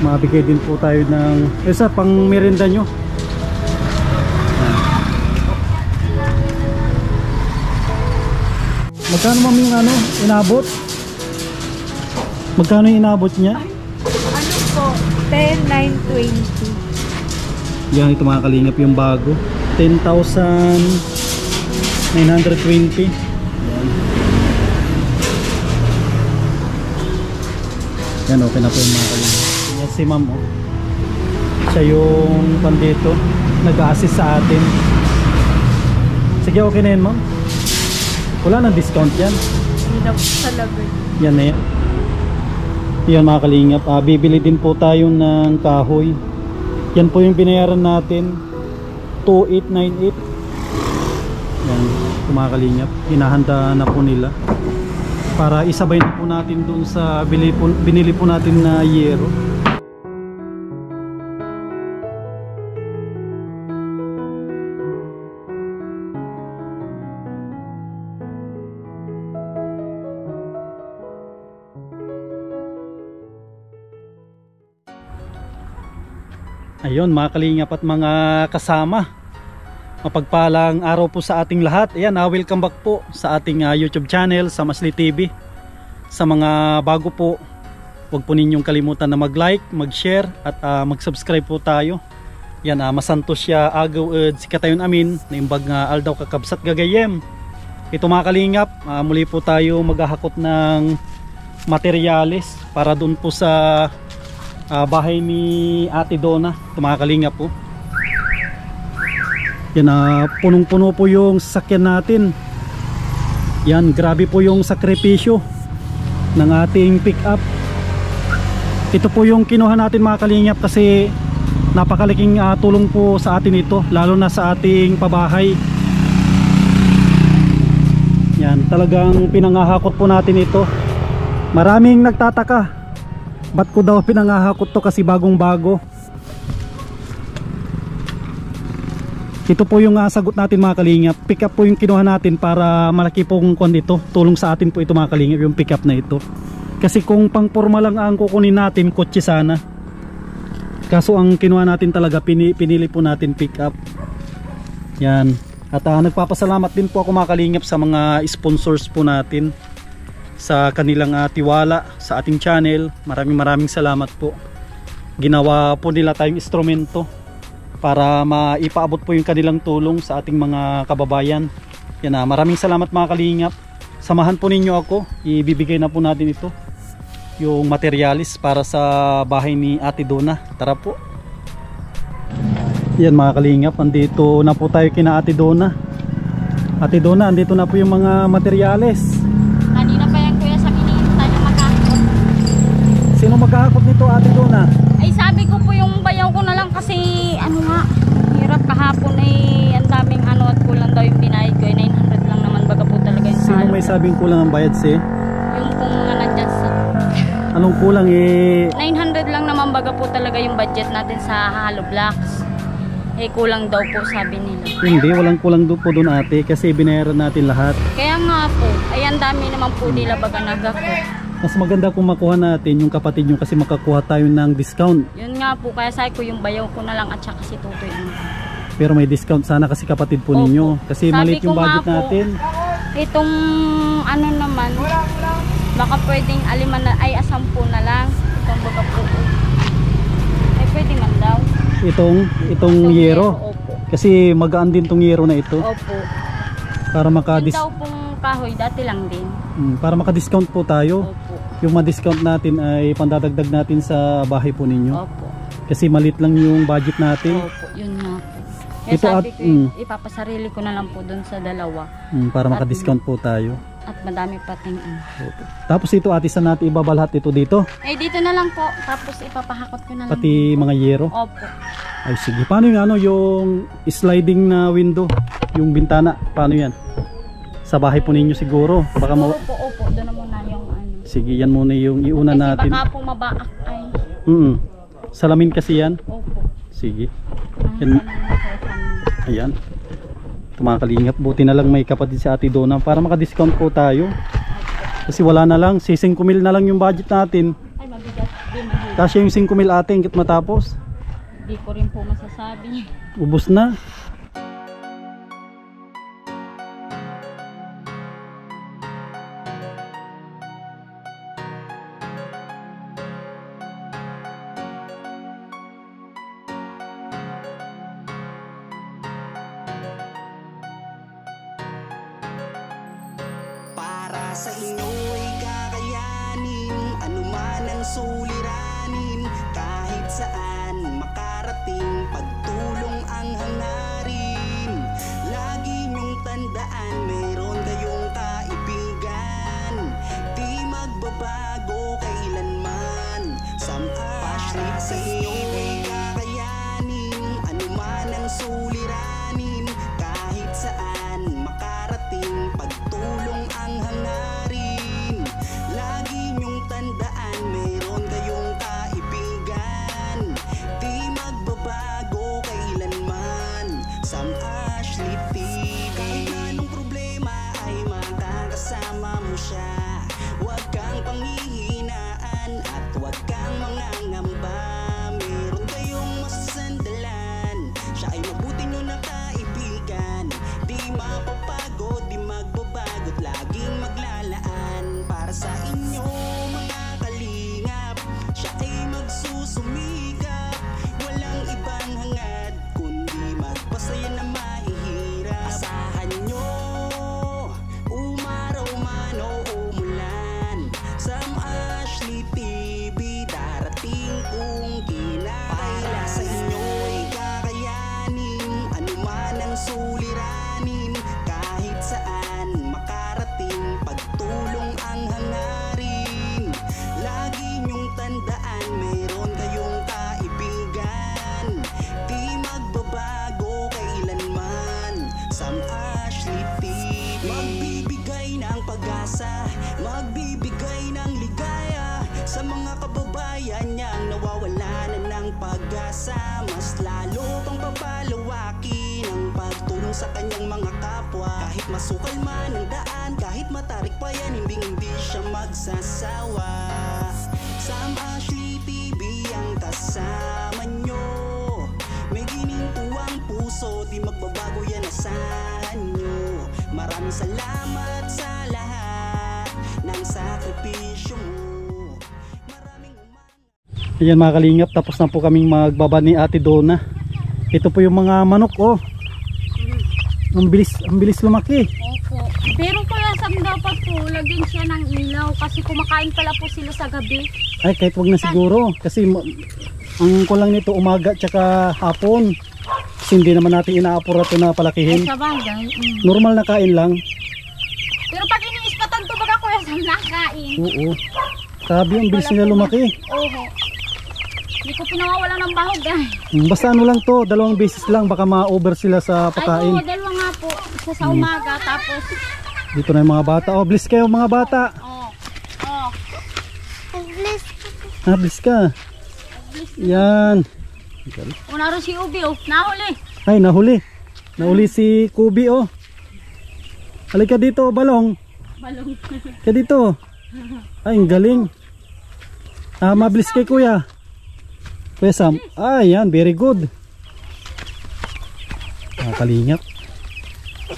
Mabigay din po tayo ng isa pang merienda nyo. Magkano ma'am yung ano, inabot? Magkano yung inabot niya? Ano po? 10,920. Yan, ito mga kalingap yung bago. 10,920. Yan, okay na po yung mga kalingap. Yan si ma'am, oh. Siya yung pandito nag-assist sa atin. Sige, okay na yan ma'am. Wala nang discount yan. Hindi na po talaga. Yan na yan. Yan mga kalingap, bibili din po tayo ng kahoy. Yan po yung binayaran natin, 2,898. Yan mga kalingap, hinahanda na po nila para isabay na po natin dun sa binili po natin na yero. Ayun mga kalingap at mga kasama, mapagpalang araw po sa ating lahat. Ayan, welcome back po sa ating YouTube channel, sa Masli TV. Sa mga bago po, huwag po ninyong kalimutan na mag-like, mag-share at mag-subscribe po tayo. Yan, masantos siya agaw si katayon amin na imbag nga aldaw kakabsat gagayem. Ito mga kalingap, muli po tayo maghahakot ng materyales para dun po sa bahay ni Ate Donna. Ito mga kalingap po. Yan, punong-puno po yung sasakyan natin. Yan, grabe po yung sakripisyo ng ating pick up. Ito po yung kinuha natin mga kalingap kasi napakalaking tulong po sa atin ito, lalo na sa ating pabahay. Yan, talagang pinangahakot po natin ito. Maraming nagtataka, ba't ko daw pinangahakot to kasi bagong bago. Ito po yung sagot natin mga kalingap. Pick up po yung kinuha natin para malaki pong kwan ito. Tulong sa atin po ito mga kalingap, yung pick up na ito. Kasi kung pang forma lang ang kukunin natin, kotse sana. Kaso ang kinuha natin talaga, pinili po natin pick up. Yan. At nagpapasalamat din po ako mga kalingap sa mga sponsors po natin, sa kanilang tiwala sa ating channel. Maraming salamat po. Ginawa po nila tayong instrumento para maipaabot po yung kanilang tulong sa ating mga kababayan. Yan, maraming salamat mga kalingap. Samahan po ninyo ako, ibibigay na po natin ito, yung materialis para sa bahay ni Ate Donna. Tara po. Yan mga kalingap, andito na po tayo kina Ate Donna. Ate Donna, andito na po yung mga materialis. Kanina pa yan kuya, sabi niyo tayo magkakot. Sino magkakot nito Ate Donna? Ay sabi ko po yung bayaw ko na lang kasi ano nga, hirap kahapon eh, ang daming ano at kulang daw yung binayad ko, 900 lang naman baga po talaga yung sino may sabing kulang ang bayad si? Yung kung nga nandyan sa anong kulang 900 lang naman baga po talaga yung budget natin sa hollow blocks. Eh kulang daw po sabi nila. Hindi, walang kulang po doon ate kasi binayaran natin lahat. Kaya nga po, ay ang dami naman po nila baga nagakot. Mas maganda kung makuha natin yung kapatid nyo kasi makakuha tayo ng discount. Yun nga po, kaya sabi ko yung bayaw ko na lang at saka si Tutoy. Pero may discount sana kasi kapatid po ninyo. Kasi maliit yung budget natin. Itong ano naman, baka pwedeng aliman na, ay 10 na lang. Itong baga po. Ay pwede man daw. Itong yero. Opo. Kasi magaan din tong yero na ito. Opo. Para Yung daw pong kahoy, dati lang din. Para maka-discount po tayo. Opo. Yung ma-discount natin ay pandadagdag natin sa bahay po ninyo. Opo. Kasi maliit lang yung budget natin. Opo, yun nga po. Kaya Ito sabi ko, ipapasarili ko na lang po dun sa dalawa. Para maka-discount po tayo. At madami pating Tapos ito ate, saan natin ibabalhat ito dito? Eh dito na lang po. Tapos ipapahakot ko na lang. Pati mga yero? Opo. Ay sige. Paano yung yung sliding na window? Yung bintana, paano yan? Sa bahay po ninyo siguro. Baka Opo. Doon na muna yung ano. Sige, yan muna yung iuna kasi natin. Baka po mabaak ay. Salamin kasi yan. Opo. Sige. Yan. Ayan. Mga kalingap, buti na lang may kapatid si Ate Donna para maka-discount po tayo. Kasi wala na lang, 5,000 na lang yung budget natin. Ay mabigat, di mahirap. Kasi yung 5,000 ate hingit matapos. Hindi ko rin po masasabi. Ubus na. Para sa inyo'y kakayanin, anuman ang suliranin, kahit saan makarating, pagtulong ang hangarin. Lagi niyong tandaan, mayroon kayong kaibigan, di magbabago kailanman. Sampashrit sa inyo'y kakayanin, anuman ang suliranin, kahit saan makarating, pagtulong ang hangarin. Lagi niyong tandaan, mayroon kayong kaibigan, di magbabago kailanman. Sam Ashley TV. Kahit anong problema ay makakasama mo siya. Huwag kang panghihinaan at huwag kang mangangamba. Meron kayong masasandalan, siya ay mabuti nyo na kaibigan. Di mapapagod, di magbabago't laging maglalaan. Para sa inyo mga kalingap, siya ay magsusumikap. Walang ibang hangad, kundi magpasaya na mahihirap. Asahan nyo, umaraw man o umulan, Sam Ashley TV, darating kung kinakailan. Sa inyo'y kakayanin, anuman ang suliranin, kahit saan makarating, pagtulong ang hangarin. Lagi niyong tandaan, mayroon kayong kaibigan, di magbabago kailanman. Sam Ashley TV, magbibigay ng pag-asa, magbibigay ng ligaya sa mga kababayan niyang nawawala na ng pag-asa. Mas lalo pang papalawakin ang pagtulong sa kanyang mga kapwa. Kahit masukal man ang daan, kahit matarik pa yan, hindi siya magsasawa. Sam Ashley TV ang kasama nyo, may ginintuang puso, di magbabago yan, asahan nyo. Maraming salamat sa lahat ng sakripisyo mo. Maraming Ayan mga kalingap, tapos na po kaming magbaba ni Ate Donna. Ito po yung mga manok, oh. Ang bilis lumaki. Opo. Pero kuya Sam, dapat po lagyan siya ng ilaw kasi kumakain pala po sila sa gabi. Ay, kahit wag na siguro. Kasi ang kulang nito umaga tsaka hapon. Kasi hindi naman natin inaapura ito na palakihin. Ay, sa bagay. Normal na kain lang. Pero pag iniispatan to baga kuya Sam, nakain. Oo. Sabi, ang bilis nila lumaki. Oo. Hindi ko pinawawala ng bahog Basta ano lang to, 2 beses lang. Baka ma-over sila sa Ay, pagkain. oo, dalawa nga po. Isa sa umaga, tapos... Dito na yung mga bata. Oh, bliss kayo mga bata. Bliss ka. Yan. Una rin si Ubi, oh. Nahuli. Ay, nahuli. Nahuli si Kubi, oh. Halika dito, Balong. Balong. Ka dito. Ay, ang galing. Mabilis kay Kuya. Kuya Sam. Ah, yan. Very good. Kalingap.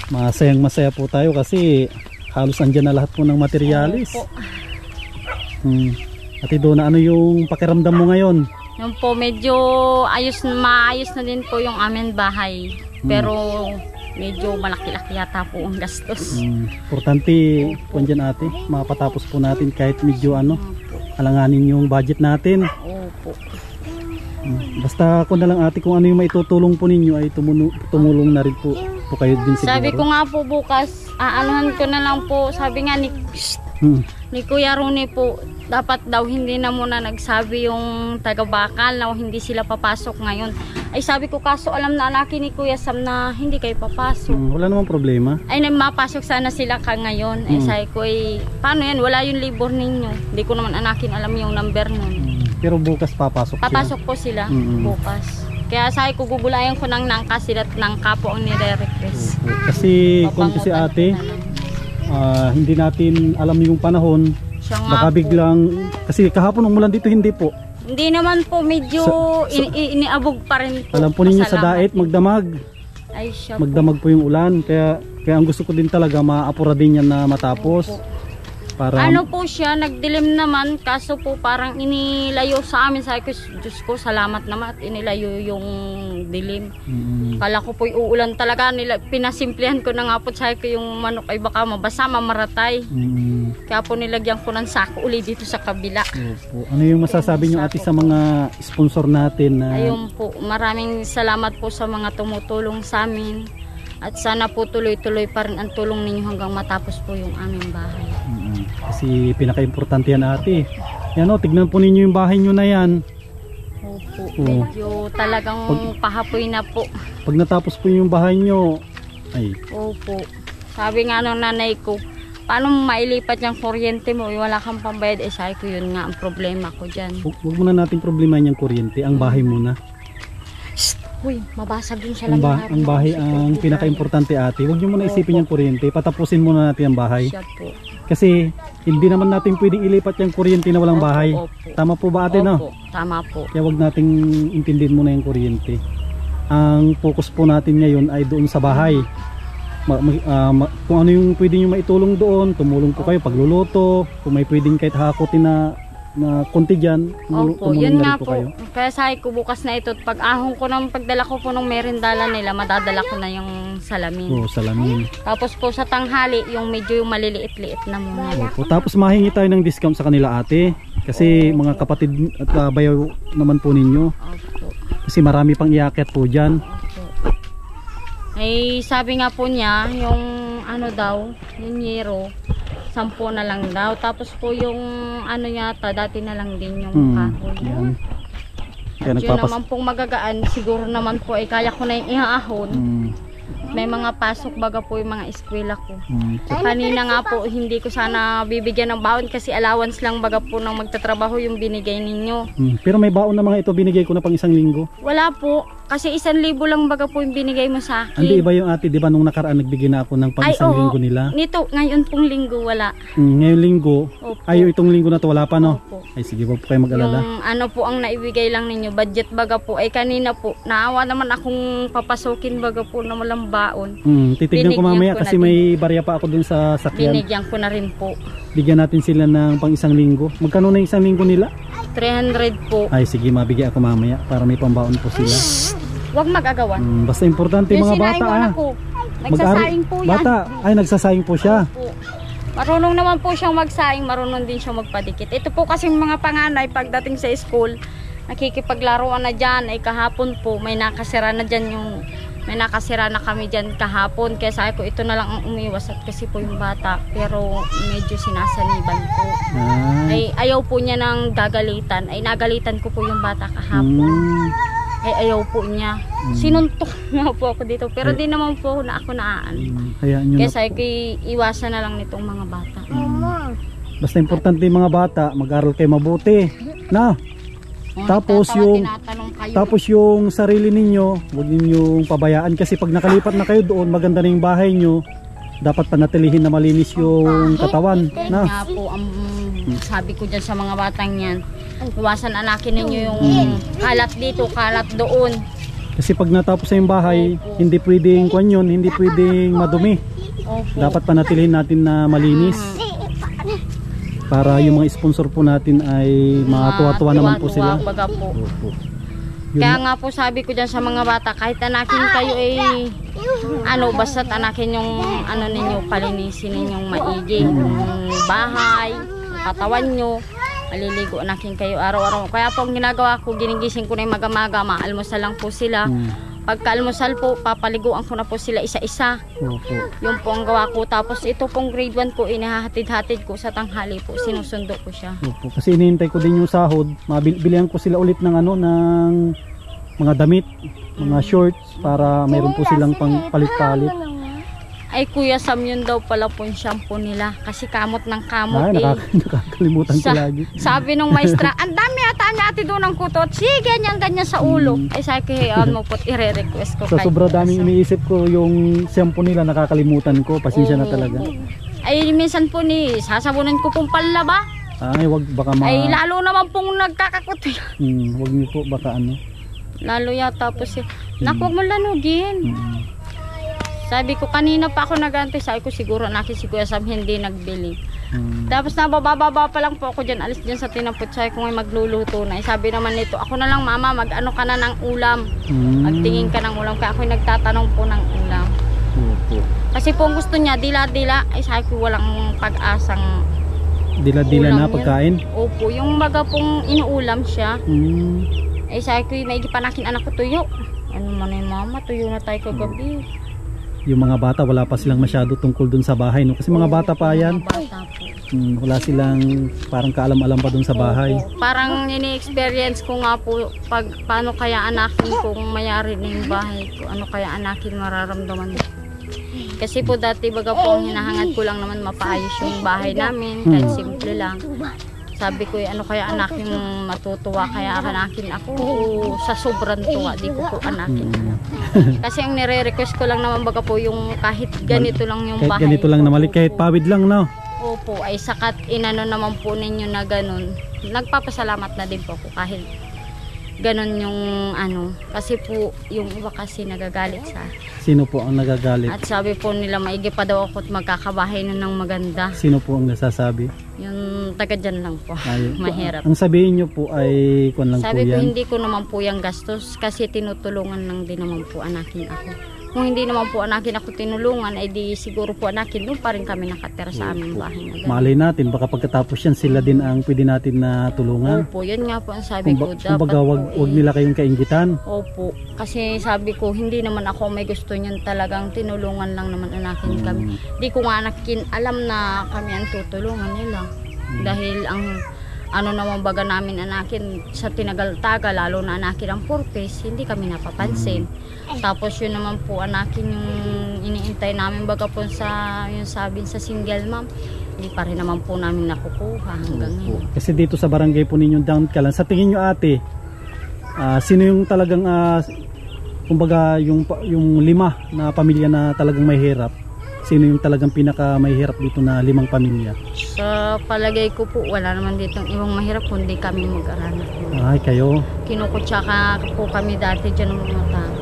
Masayang-masaya po tayo kasi halos andyan na lahat po ng materialis. Ate Donna, ano yung pakiramdam mo ngayon? Yung po, medyo maayos na din po yung amin bahay. Pero medyo malaki-laki yata po ang gastos. Importante po dyan ate, mapatapos po natin kahit medyo alanganin yung budget natin. Opo. Basta ako na lang ate, kung ano yung maitutulong po ninyo ay tumulong na rin po kayo din siguro. Sabi ko nga po bukas, aanuhan ko na lang po, sabi nga ni Kuya Ronnie po, dapat daw hindi na muna nagsabi yung taga-bakal na hindi sila papasok ngayon. Ay sabi ko, kaso alam na anakin ni Kuya Sam na hindi kayo papasok. Wala namang problema. Ay mapasok sana sila ka ngayon. Ay sabi ko, paano yan? Wala yung libor ninyo. Hindi ko naman anakin alam yung number nun. Pero bukas papasok po sila bukas. Kaya sabi ko, gugulayan ko ng nangka sila at nangka po ang nire-request. Kasi kung si ate, hindi natin alam yung panahon. Baka biglang, kasi kahapon umulan dito, hindi po. Hindi naman po medyo iniabog pa rin po. Alam po ninyo sa Pasalamat daet din. magdamag. Ay siya po. Magdamag po yung ulan. Kaya ang gusto ko din talaga maapura din yan na matapos. Para Ano po siya, nagdilim naman, kaso po parang inilayo sa amin. Sabi ko, Diyos ko, salamat naman at inilayo yung dilim. Kala ko po uulan talaga. Pinasimplihan ko na nga po, sabi ko yung manok ay baka mabasa, mamaratay. Kaya po nilagyan ko ng sako uli dito sa kabila. Opo. Ano yung masasabi nyo ate sa mga sponsor natin na Ayun po, maraming salamat po sa mga tumutulong sa amin. At sana po tuloy-tuloy pa rin ang tulong ninyo hanggang matapos po yung aming bahay. Kasi pinaka-importante yan ate. Yan o, tignan po ninyo yung bahay nyo na yan. Opo, medyo talagang pahapoy na po. Pag natapos po yung bahay nyo, ay, Opo. Sabi nga nung nanay ko, paano mo mailipat yung kuryente mo? Wala kang pambayad. Eh, sabi ko yun nga ang problema ko dyan. huwag muna natin problema yung kuryente, ang bahay muna. Uy, mabasag yung Ang, salamin. ang bahay ang pinaka-importante ate. Huwag nyo muna isipin yung kuryente, patapusin muna natin ang bahay. Siya po. Kasi hindi naman natin pwedeng ilipat yung kuryente na walang bahay. Opo. Tama po ba ate, no? Opo, tama po. Kaya wag nating intindihin muna yung kuryente. Ang focus po natin ngayon ay doon sa bahay. Kung ano yung pwede nyo maitulong doon, tumulong po kayo pagluluto. Kung may pwedeng kahit hakutin na konti dyan, Opo, tumulong yun na nga rin po po. kayo. Kaya sabi ko bukas na ito, pag ahon ko ng pagdala ko po ng merendala nila, madadala ko na yung salamin. Oo, salamin. Tapos po sa tanghali, yung medyo yung maliliit-liit na muna. Opo, tapos mahingi tayo ng discount sa kanila ate. Kasi mga kapatid at bayaw naman po ninyo. Opo. Kasi marami pang iakyat po dyan. Opo. Ay sabi nga po niya, yung ano daw, yung yero, 10 na lang daw. Tapos po yung ano yata, dati na lang din yung kahoy. Yan. Kaya Yun naman pong magagaan, siguro naman po ay kaya ko na yung ihaahon. May mga pasok baga po yung mga eskwela ko. Kanina nga po, hindi ko sana bibigyan ng baon kasi allowance lang baga po nang magtatrabaho yung binigay ninyo. Pero may baon na mga ito binigay ko na pang 1 linggo. Wala po, kasi 1,000 lang baga po yung binigay mo sa akin. Hindi iba yung ate, di ba nung nakaraan nagbigay na ako ng pang 1 linggo nila? Nito, ngayon pong linggo wala. Ngayong linggo, Opo. ay itong linggo na to wala pa no? Opo. Ay sige, wag po kayo mag-alala. Yung ano po ang naibigay lang ninyo, budget baga po, ay kanina po, naawa naman akong papasukin baga po na walang baon. Titignan ko Binigyan mamaya ko kasi na may barya pa ako dun sa sakyan. Binigyan ko na rin po. Bigyan natin sila ng pang 1 linggo. Magkano na yung 1 linggo nila? 300 po. Ay sige, mabigyan ako mamaya para may pambaon po sila. Huwag mag-agawan. Basta importante Yung mga sinaing bata mo na po, nagsasaing po yan. Bata, ay nagsasaing po siya. Opo. Marunong naman po siyang magsaing, marunong din siyang magpadikit. Ito po kasi mga panganay pagdating sa school, nakikipaglaruan na dyan. Ay kahapon po, may nakasira na dyan may nakasira na kami dyan kahapon. Kaya sabi ko, ito na lang ang umiwas at kasi po yung bata. Pero medyo sinasaniban po. Ay ayaw po niya ng gagalitan. Ay nagalitan ko po yung bata kahapon. Ay ayaw po niya. Sinuntok nga po ako dito. Pero di naman po na ako naaan. Hayaan nyo Kaya na. sabi ko, iwasan na lang nitong mga bata. Basta importante yung mga bata, mag-aral kayo mabuti. Na. Tapos yung sarili ninyo, huwag ninyong pabayaan kasi pag nakalipat na kayo doon, maganda na yung bahay nyo, dapat panatilihin na malinis yung katawan. Na. Nga po, sabi ko dyan sa mga batang yan, iwasan anakin ninyo yung kalat dito, kalat doon. Kasi pag natapos na yung bahay, hindi pwedeng kwan yun, hindi pwedeng madumi. Opo. Dapat panatilihin natin na malinis. Para yung mga sponsor po natin ay matuwa-tuwa naman po sila. Baga po. Opo. Kaya nga po sabi ko dyan sa mga bata, kahit anakin kayo basta't anakin yung ninyo, palinisin ninyong maigi. Yung bahay, katawan nyo, maliligo anakin kayo araw-araw. Kaya po ang ginagawa ko, ginigising ko na yung maga-maga, maalmusal lang po sila. Pagka-almusal po, papaliguan ko na po sila isa-isa. Opo. Yung po ang gawa ko. Tapos ito pong grade 1 po, inihahatid-hatid ko sa tanghali po. Sinusundo ko siya. Opo. Kasi inihintay ko din yung sahod. Bilihan ko sila ulit ng ng mga damit, mga shorts para mayroon po silang pang palit-palit. Ay Kuya Sam, yun daw pala po yung shampoo nila. Kasi kamot ng kamot Ay, nakakalimutan ko lagi. Sabi nung maestra, ang dami ata niya ate doon ng kutot. Sige, ganyan sa ulo. Ay sabi ko, hayaan mo po't i-request ko. Sa sobrang daming iniisip ko yung shampoo nila, nakakalimutan ko. Pasensya na talaga. Ay minsan po sasabunan ko pong panlaba. Ay, wag baka Ay, lalo naman pong nagkakakot. Wag niyo po baka ano. Lalo yata po siya. Naku, wag mo lanugin. Sabi ko, kanina pa ako nag-antay. Sabi ko, siguro nakin si Kuya Sam hindi nagbili. Tapos nabababa pa lang po ako dyan. Alis dyan sa tinampot. Sabi ko ngay magluluto na. Sabi naman nito, ako na lang mama, mag-ano ka na ng ulam. Magtingin ka ng ulam. Kaya ako nagtatanong po ng ulam. Kasi po gusto niya, dila-dila. Ay sabi ko, walang pag-asang dila-dila na ulam pagkain? Yun. Opo, yung baga pong inuulam siya. Ay sabi ko, may gipanakin anak ko tuyo. Ano man yung mama, tuyo na tayo kagabi. Yung mga bata wala pa silang masyado tungkol dun sa bahay, no? Kasi mga bata pa yan. Mga bata po. Wala silang parang kaalam-alam pa dun sa bahay. Opo. Parang ini-experience ko nga po pag paano kaya anakin kung mayari na yung bahay ko. Ano kaya anakin mararamdaman. Kasi po dati baga po ang hinahangad ko lang naman mapaayos yung bahay namin. Kahit simple lang. Sabi ko, ano kaya anakin matutuwa, kaya anakin ako sa sobrang tuwa, di ko po anakin. Kasi ang nire-request ko lang naman baga po yung kahit ganito lang yung kahit bahay. Ganito lang na maliit, kahit pawid lang, no? Opo, ay sakat inano naman po ninyo na ganun. Nagpapasalamat na din po ako kahit ganun yung ano. Kasi po yung iba kasi nagagalit sa Sino po ang nagagalit? at sabi po nila maigi pa daw ako at magkakabahay na ng maganda. Sino po ang nasasabi? Yung taga dyan lang po. Ay, Mahirap. Ang sabihin nyo po ay kung lang Sabi po ko yan. hindi ko naman po yung gastos kasi tinutulungan lang din naman po anakin ako. Kung hindi naman po anakin ako tinulungan ay di siguro po anakin doon pa rin kami nakatira sa aming bahay na ganun. Malay natin, baka pagkatapos yan sila din ang pwede natin na tulungan. Opo, yun nga po ang sabi ko. Dapat Kumbaga wag nila kayong kainggitan. Opo, kasi sabi ko hindi naman ako may gusto niyan, talagang tinulungan lang naman anakin kami. Di ko nga anakin alam na kami ang tutulungan nila. Dahil ang ano naman baga namin anakin sa tinagal-tagal, lalo na anakin ang purpose, hindi kami napapansin. Tapos yun naman po anakin yung iniintay namin baga po sa yung sabi sa single mom, hindi pa rin naman po namin nakukuha hanggang ngayon. Kasi dito sa barangay po ninyo Down Kalan, sa tingin nyo ate, sino yung talagang kumbaga yung 5 na pamilya na talagang may hirap? Sino yung talagang pinaka mahihirap dito na 5 pamilya? Sa palagay ko po, wala naman ditong ibang mahirap kundi kami mag-aranak. Ay, kayo. Kinukutsaka po kami dati dyan ng mga tao.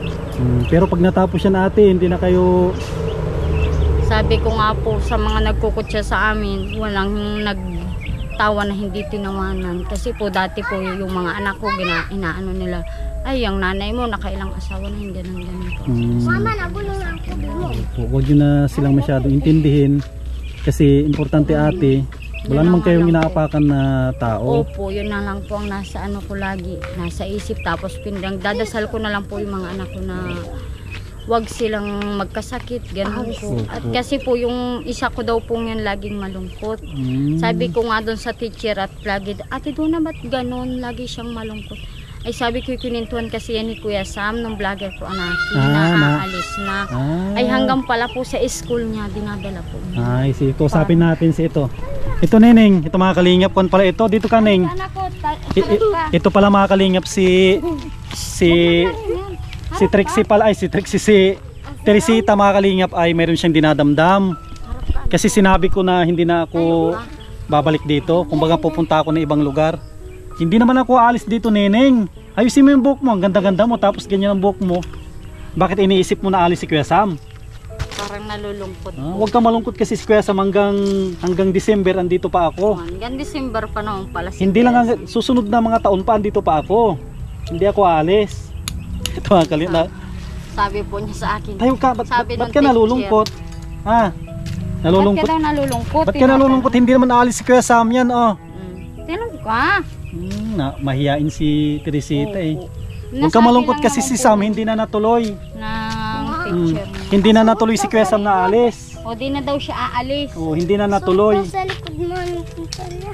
Pero pag natapos yan ate, hindi na kayo... Sabi ko nga po sa mga nagkukutsa sa amin, walang nagtawa na hindi tinawanan. Kasi po dati po yung mga anak ko, inaano nila, ay yung nanay mo nakailang asawa na, hindi nang ganito. Mama, nagulong lang ako. Huwag nyo na silang masyadong intindihin. Kasi importante ate, wala naman kayong inaapakan na tao. Opo, yun na lang po ang nasa ano ko lagi, nasa isip. Tapos dadasal ko na lang po yung mga anak ko na wag silang magkasakit, ganun po. At kasi po yung isa ko daw po yan laging malungkot. Sabi ko nga doon sa teacher at lagi, ate doon na ba't ganun, lagi siyang malungkot. Ay sabi ko kinintuan kasi yan ni Kuya Sam nung vlogger po anakin na aalis na. Ay hanggang pala po sa school niya dinadala po niya. Ay, ito usapin natin si ito. Ito Neneng, ito mga kalingap kon pala ito. Dito ka Neng. Ito pala mga kalingap si Trixie pala, ay si Teresita mga kalingap ay mayroon siyang dinadamdam. Kasi sinabi ko na hindi na ako babalik dito. Kumbaga pupunta ako ng ibang lugar. Hindi naman ako aalis dito Neneng. Ayusin mo yung buhok mo, ang ganda-ganda mo tapos ganyan ang buhok mo. Bakit iniisip mo na alis si Kuya Sam? Parang nalulungkot. Huwag ka malungkot kasi si Kuya Sam hanggang December andito pa ako. Hanggang December pa naman pala. Hindi lang susunod na mga taon pa andito pa ako. Hindi ako aalis. Ito mga kalina. Sabi po niya sa akin. Tayo ka, ba't nung ka nalulungkot? Ha? Nalulungkot? Ba't ka daw nalulungkot? Ba't ka nalulungkot? Hindi naman aalis si Kuya Sam yan, oh. Tinong ka. Mahiyain si Teresita eh. Huwag ka malungkot kasi si Sam hindi na natuloy. Ng picture. Hindi na natuloy si Kuya Sam na aalis. O di na daw siya aalis. Oh, hindi na natuloy. Sa likod mo, nakita niya.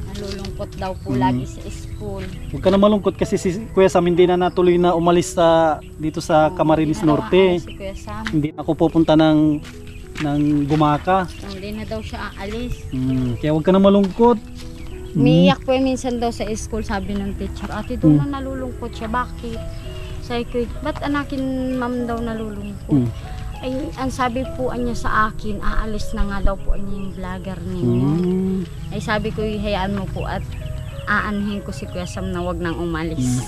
Nalulungkot daw po lagi sa school. Huwag ka na malungkot kasi si Kuya Sam hindi na natuloy na umalis dito sa Camarines Norte. Si Kuya Sam. Hindi na ako pupunta ng Gumaka. Hindi na daw siya aalis. Kaya huwag ka na malungkot. Umiiyak po minsan daw sa school, sabi ng teacher. Ate doon na nalulungkot siya. Bakit? Sabi ko, ba't anakin ma'am daw nalulungkot? Ay, ang sabi po niya sa akin, aalis na nga daw po niya yung vlogger ninyo. Ay sabi ko, hayaan mo po at aanhin ko si Kuya Sam na wag nang umalis.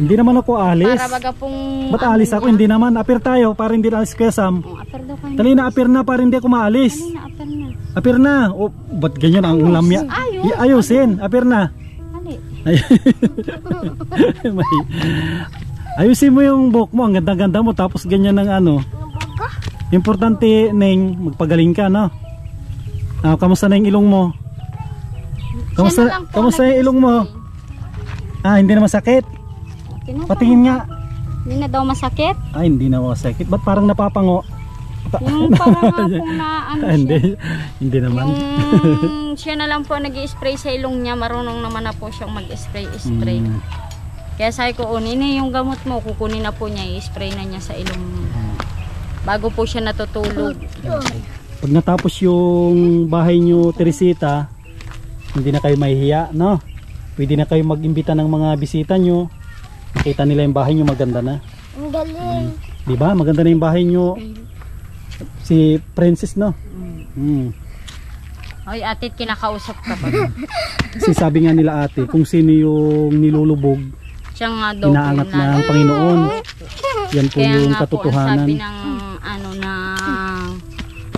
Hindi naman ako alis. Para baga pong... Ba't alis ako? Hindi naman. Apir tayo para hindi na alis Kuya Sam. Apir daw kayo. Dali na apir na para hindi ako maalis. Dali na, apir na. Apir na. O, ba't ganyan ang lamya? Ayusin. Apir na. Dali. Ayusin mo yung buhok mo. Ang ganda-ganda mo. Tapos ganyan ng ano. Importante, Neng, magpagaling ka, no? Kamusta na yung ilong mo? Kamusta yung ilong mo? Hindi na masakit? Patingin nga. Hindi na daw masakit? Hindi na masakit. Ba't parang napapango? Yung parang nga pong naano siya. Hindi naman. Yung siya na lang po nag-i-spray sa ilong niya. Marunong naman na po siyang mag-spray. Kaya sabi ko, yung gamot mo, kukunin na po niya, i-spray na niya sa ilong niya. Bago po siya natutulog. Pag natapos yung bahay nyo, Teresita, hindi na kayo mahihiya, no? Pwede na kayo mag-imbita ng mga bisita nyo. Makita nila yung bahay nyo, maganda na. Ang galing. Diba? Maganda na yung bahay nyo. Si Princess, no? Oy, ate, kinakausap ka pa. Kasi sabi nga nila ate, kung sino yung nilulubog, Siya nga daw inaangat ng Panginoon. Yan po kaya yung nga katotohanan. po, ang sabi ng na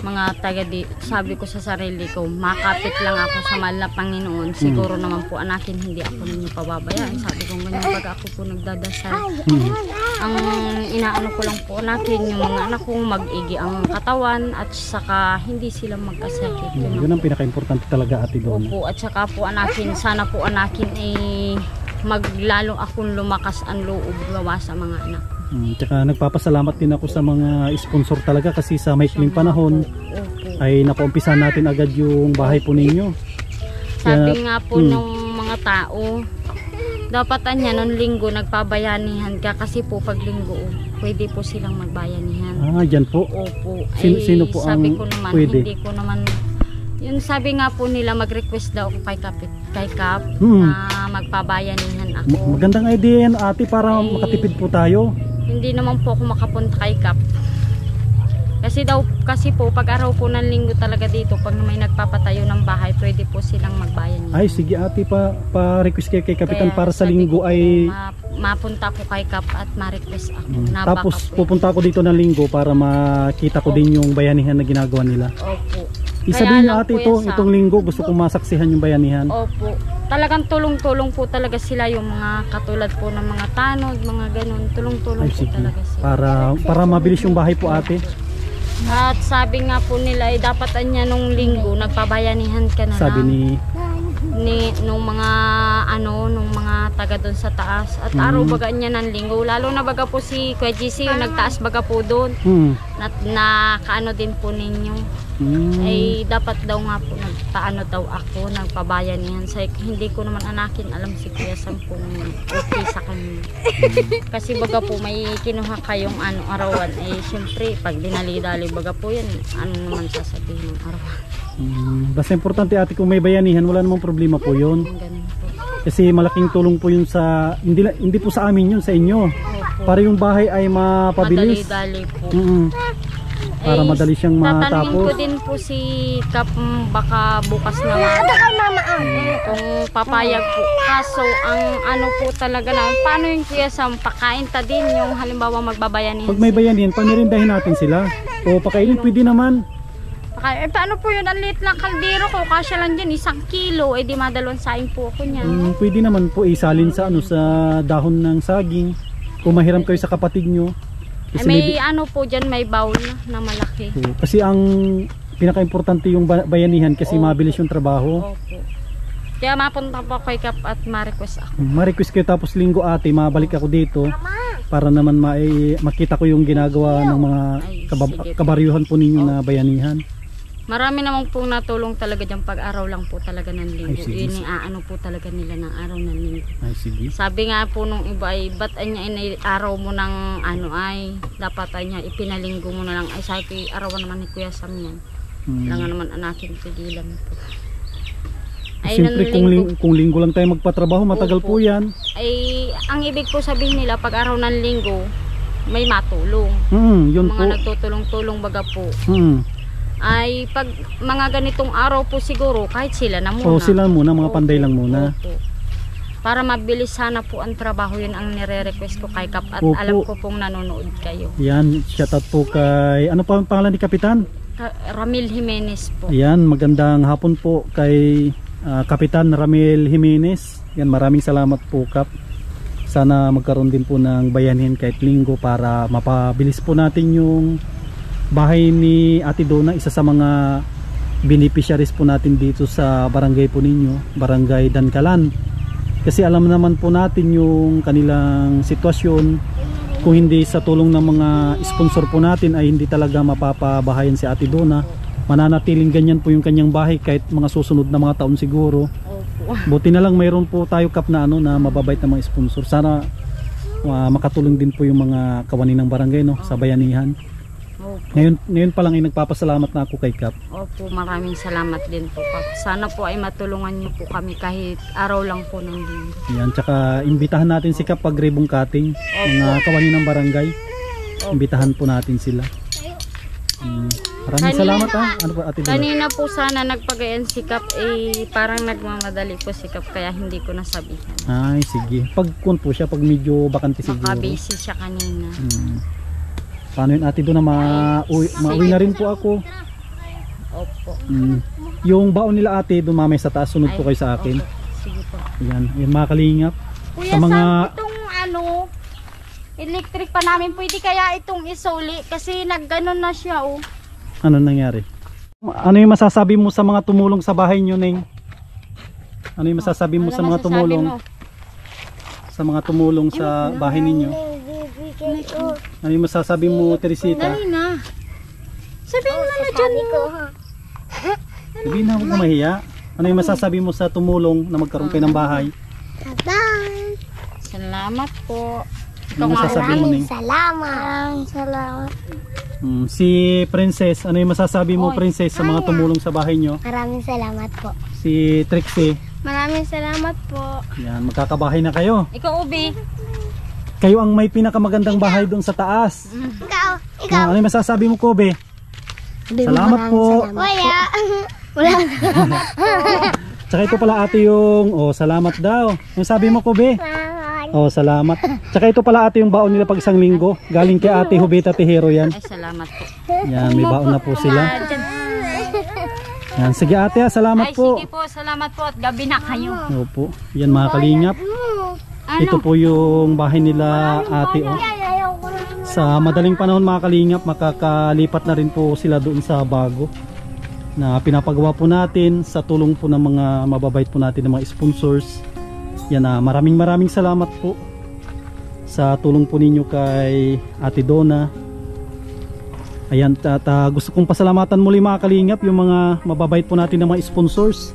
mga taga di, sabi ko sa sarili ko, makapit lang ako sa mahal na Panginoon. Siguro naman po anakin, hindi ako ninyo pababayaan. Sabi ko ganyan, pag ako po nagdadasal. Ang inaano ko lang po anakin, yung mga anak kong mag-igi ang katawan at saka hindi sila magkasakit. Yun ang pinaka-importante talaga ate doon. Opo, at saka po anakin, sana po anakin ay maglalong akong lumakas ang loob gawa sa mga anak. Tsaka nagpapasalamat din ako sa mga sponsor talaga kasi sa maikling panahon ay napaumpisa natin agad yung bahay po ninyo. Sabi nga po ng mga tao, dapat nung linggo nagpabayanihan ka kasi po pag linggo pwede po silang magbayanihan. Dyan po? Opo. Sino po sabi ang ko naman, pwede? Hindi ko naman, yun sabi nga po nila mag-request daw ako kay Kap na magpabayanihan ako. Magandang idea yan ate para makatipid po tayo. Hindi naman po ako makapunta kay Kap. Kasi po pag araw po ng linggo talaga dito, pag may nagpapatayo ng bahay, pwede po silang magbayan. Ay sige ate, pa-request kayo kay Kapitan kaya para sa linggo ay mapunta ko kay Kap at ma-request ako. Tapos pupunta ako dito ng linggo para makita ko din yung bayanihan na ginagawa nila. Opo. Isabihin niyo ate itong linggo gusto kong masaksihan yung bayanihan. Opo. Talagang tulong-tulong po talaga sila, yung mga katulad po ng mga tanod, mga ganun. Tulong-tulong po talaga sila. Para mabilis yung bahay po ate. At sabi nga po nila ay dapat niya nung linggo nagpabayanihan ka na sabi nung mga taga doon sa taas. At araw baga niya ng linggo, lalo na baga po si Kuya GC yung nagtaas baga po doon. Na kaano din po ninyo. Ay dapat daw nga po nagpaano daw ako, nagpabayanihan. Hindi ko naman anakin alam si Kuya Sam kung okay sa kanya. Kasi baga po may kinuha kayong arawan, syempre pag dinali-dali baga po yan, naman sasabihin ng arawan. Basta importante ate, kung may bayanihan wala namang problema po yun. Kasi malaking tulong po yun sa hindi po sa amin yun, sa inyo. Para yung bahay ay mapabilis. Madali-dali po. Para madali siyang matapos. Tatanungin ko din po si Kap, baka bukas na kung papayag po. Kaso ang po talaga na, paano yung Kuya Sam, pakain ta din yung halimbawa magbabayanihan. Pag may bayanihan, panirindahin natin sila. O pakainin, pwede naman. Paano po yun? Ang liit lang kaldero ko, kasya lang dyan, 1 kilo, di madalawang saing po ako niyan. Pwede naman po isalin sa sa dahon ng saging. Kung mahiram kayo sa kapatid nyo. Kasi may po dyan, may bowl na malaki. Kasi ang pinaka-importante yung bayanihan kasi mabilis yung trabaho. Opo. Kaya mapunta po kay Kap at ma-request ako. Ma-request kayo tapos linggo ate, mabalik ako dito para naman makita ko yung ginagawa ng mga kabaryuhan po ninyo na bayanihan. Marami namang pong natulong talaga dyan pag araw lang po talaga ng linggo. Yun po talaga nila ng araw ng linggo. Sabi nga po nung iba ay ba't araw mo ng dapat ipinalinggo mo na lang. Ay sabi ko arawan naman ni Kuya Sam yan. Lang naman anakin pigilan po. Siyempre kung linggo lang tayo magpatrabaho, matagal po yan. Ay ang ibig po sabihin nila pag araw ng linggo may matulong. Yun mga po. nagtutulong-tulong baga po. Ay pag mga ganitong araw po siguro kahit sila na muna. O sila muna, mga Opo, panday lang muna. opo. Para mabilis sana po ang trabaho, yun ang nire-request ko kay Kap at Opo. alam ko pong nanonood kayo. Yan, shoutout po kay, ano pa ang pangalan ni Kapitan? Ramil Jimenez po. Ayan, magandang hapon po kay Kapitan Ramil Jimenez. Yan, maraming salamat po Kap. Sana magkaroon din po ng bayanin kahit linggo para mapabilis po natin yung bahay ni Ate Donna, isa sa mga beneficiaries po natin dito sa barangay po ninyo, Barangay Dankalan. Kasi alam naman po natin yung kanilang sitwasyon. Kung hindi sa tulong ng mga sponsor po natin ay hindi talaga mapapabahayan si Ate Donna. Mananatiling ganyan po yung kanyang bahay kahit mga susunod na mga taon siguro. Opo. Buti na lang mayroon po tayo Kap na na mababait na mga sponsor. Sana makatulong din po yung mga kawani ng barangay sa bayanihan. Opo. Ngayon pa lang ay nagpapasalamat na ako kay Kap. Opo, maraming salamat din po Kap. Sana po ay matulungan niyo po kami kahit araw lang po ng din. Yan, tsaka imbitahan natin si Kap pag ribbon cutting, mga kawani ng barangay. Imbitahan po natin sila. Maraming salamat Ano po Ate Donna? Kanina po sana nagpagayan si Kap, parang nagmamadali po si Kap kaya hindi ko nasabihan. Ay, sige. Pag po siya, pag medyo bakante siguro. Baka busy siya kanina. Paano yun Ate Donna? Mauwi na rin po ako. Opo. Yung baon nila Ate, dumamay sa taas. Sunod po kayo sa akin. Opo. Sige po. Yan mga kalingap. Kuya, Sa mga... itong electric pa namin, pwede kaya itong isuli kasi nagganon na siya Ano nangyari? Ano yung masasabi mo sa mga tumulong sa bahay nyo, Neng? Ano yung masasabi mo sa mga tumulong? Sa mga tumulong sa bahay ninyo? Ano yung masasabi mo, Teresita? Dali na. Sabihin mo na dyan mo. Sabihin na, huwag mo mahiya. Ano yung masasabi mo sa tumulong na magkaroon kayo ng bahay? Salamat po. Ano masasabi mo, Neng? Salamat. Si Princess, ano yung masasabi mo, Princess, sa mga tumulong sa bahay nyo? Maraming salamat po. Si Trixie, Maraming salamat po. yan, magkakabahay na kayo. Ikaw, Ubi. Kayo ang may pinakamagandang bahay doon sa taas. Ikaw. Ano yung masasabi mo, Kobe? Salamat po. Kuya. Wala. Tsaka ito pala ate yung, salamat daw. Yung sabi mo, Kobe? Salamat. Tsaka ito pala ate yung baon nila pag isang linggo. Galing kay Ate Hubeta Tejero yan. Ay, salamat po. Yan, may baon na po sila. Yan, sige ate, salamat Ay, po. sige po, salamat po at gabi na kayo. Opo. Yan mga kalingap. Ito po yung bahay nila ate. Sa madaling panahon mga kalingap, makakalipat na rin po sila doon sa bago na pinapagawa po natin sa tulong po ng mga mababait po natin ng mga sponsors. Yan, maraming salamat po sa tulong po ninyo kay Ate Donna. Ayan, at gusto kong pasalamatan muli mga kalingap yung mga mababait po natin ng mga sponsors.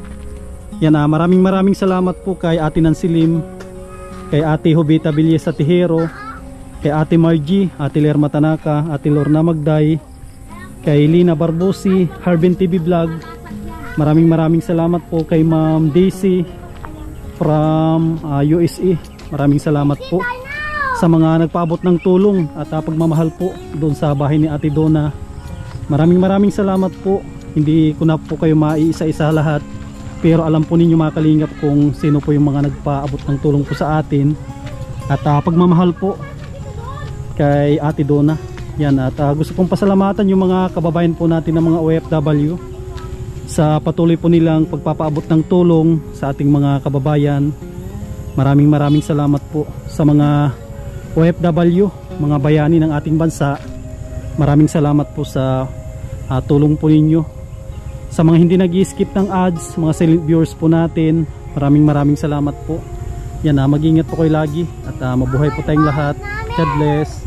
Yan, maraming salamat po kay Ate Nancy Lim, kay Ate Hubeta Villesa Tejero, kay Ate Margie, Ate Lerma Tanaka, Ate Lorna Magday, kay Lina Barbosi, Harbin TV Vlog. Maraming salamat po kay Ma'am Daisy from USA. Maraming salamat po sa mga nagpaabot ng tulong at pagmamahal po doon sa bahay ni Ate Donna. Maraming salamat po. Hindi ko na po kayo maiisa-isa lahat, pero alam po ninyo mga kalingap kung sino po yung mga nagpaabot ng tulong po sa atin at pagmamahal po kay Ate Donna. Yan, at gusto kong pasalamatan yung mga kababayan po natin ng mga OFW sa patuloy po nilang pagpapaabot ng tulong sa ating mga kababayan. Maraming salamat po sa mga OFW, mga bayani ng ating bansa. Maraming salamat po sa tulong po ninyo. Sa mga hindi nag-skip ng ads, mga silent viewers po natin, maraming salamat po. Yan, mag-ingat po kayo lagi at mabuhay po tayong lahat. God bless.